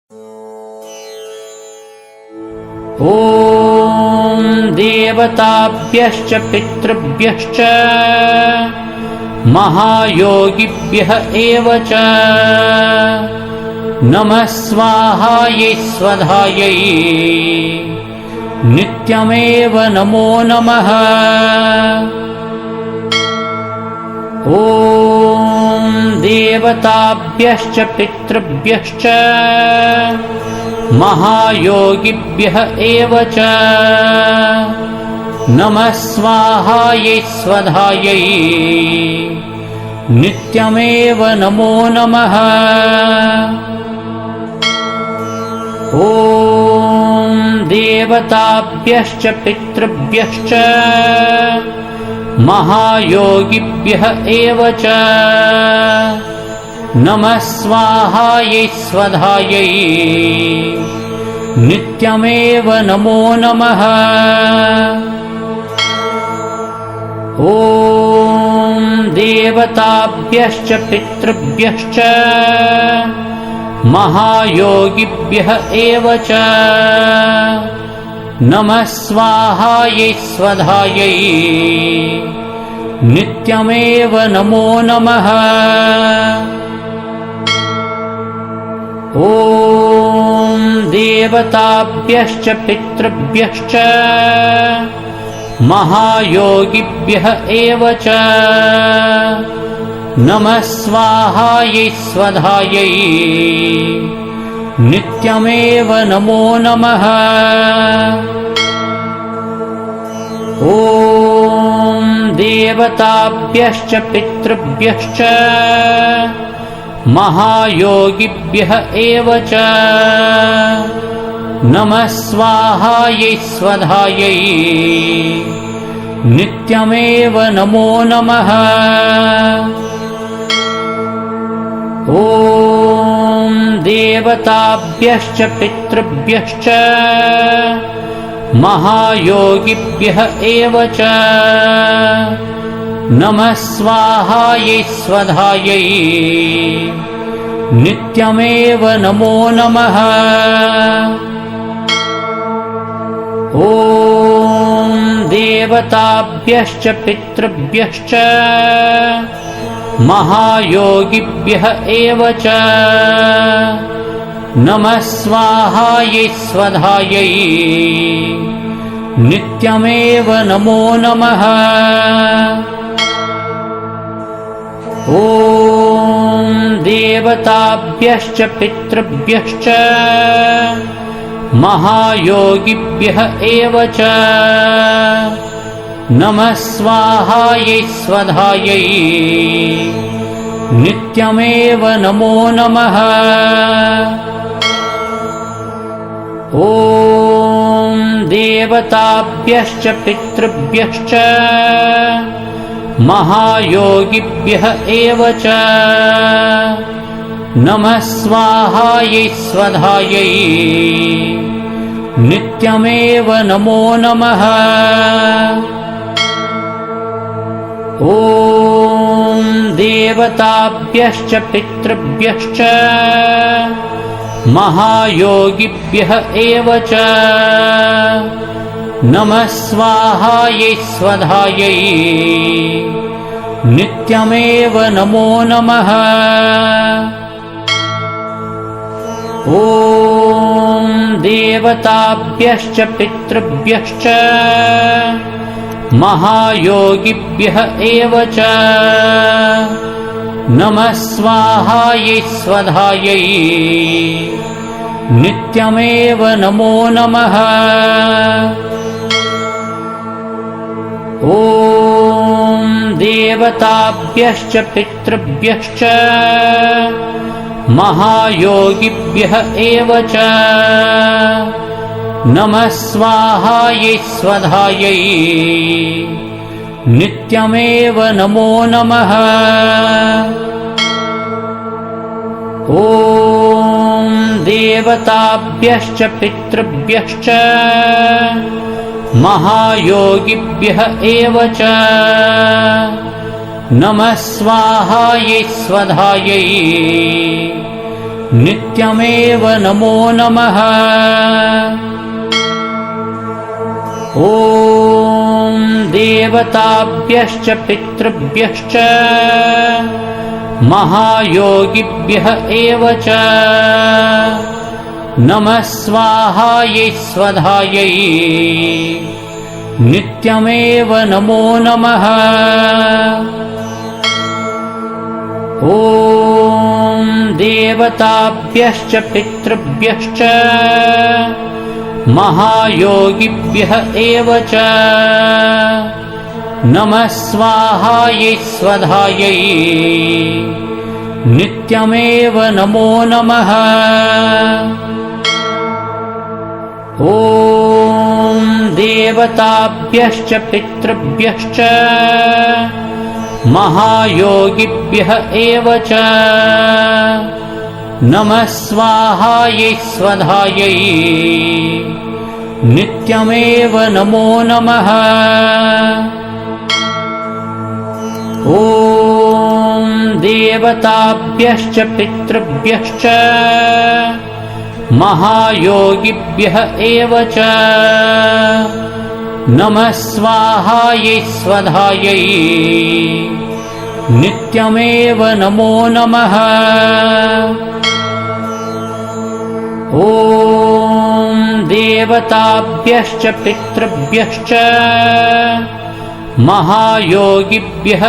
ॐ देवताभ्यश्च पितृभ्यश्च महायोगिभ्यः एव च नमः स्वाहायै स्वधायै नित्यमेव नमो नमः। ॐ देवताभ्यश्च पितृभ्यश्च महायोगिभ्यः एव च नमः स्वाहायै स्वधायै नित्यमेव नमो नमः। ॐ देवताभ्यश्च पितृभ्यश्च महायोगिभ्यः एव च नमः स्वाहायै स्वधायै नित्यमेव नमो नमः। ॐ देवताभ्यश्च पितृभ्यश्च महायोगिभ्यः एव च नमः स्वाहायै स्वधायै नित्यमेव नमो नमः। ॐ देवताभ्यश्च पितृभ्यश्च महायोगिभ्यः एव च नमः स्वाहायै स्वधायै नित्यमेव नमो नमः। ॐ देवताभ्यश्च पितृभ्यश्च महायोगिभ्यः एव च नमः स्वाहायै स्वधायै नित्यमेव नमो नमः। ॐ देवताभ्यश्च पितृभ्यश्च महायोगिभ्यः एव च नमः स्वाहायै स्वधायै नित्यमेव नमो नमः। ॐ देवताभ्यश्च पितृभ्यश्च महायोगिभ्यः एव च नमः स्वाहायै स्वधायै नित्यमेव नमो नमः। ॐ देवताभ्यश्च पितृभ्यश्च महायोगिभ्यः एव च नमः स्वाहायै स्वधायै नित्यमेव नमो नमः। ॐ देवताभ्यश्च पितृभ्यश्च महायोगिभ्यः एव च नमः स्वाहायै स्वधायै नित्यमेव नमो नमः। ॐ देवताभ्यश्च पितृभ्यश्च महायोगिभ्यः एव च नमः स्वाहायै स्वधायै नित्यमेव नमो नमः। ॐ देवताभ्यश्च पितृभ्यश्च महायोगिभ्यः एव च नमः स्वाहायै स्वधायै नित्यमेव नमो नमः। ॐ देवताभ्यश्च पितृभ्यश्च महायोगिभ्यः एव च नमः स्वाहायै स्वधायै नित्यमेव नमो नमः। ॐ देवताभ्यश्च पितृभ्यश्च महायोगिभ्यः एव च नमः स्वाहायै स्वधायै नित्यमेव नमो नमः। ॐ देवताभ्यश्च पितृभ्यश्च महायोगिभ्यः एव च नमः स्वाहायै स्वधायै नित्यमेव नमो नमः। ॐ देवताभ्यश्च पितृभ्यश्च महायोगिभ्यः एव च नमः स्वाहायै स्वधायै नित्यमेव नमो नमः। ॐ देवताभ्यश्च पितृभ्यश्च महायोगिभ्यः एव च नमः स्वाहायै स्वधायै नित्यमेव नमो नमः। ॐ देवताभ्यश्च पितृभ्यश्च महायोगिभ्यः एव च नमः स्वाहायै स्वधायै नित्यमेव नमो नमः। ॐ देवताभ्यश्च पितृभ्यश्च महायोगिभ्यः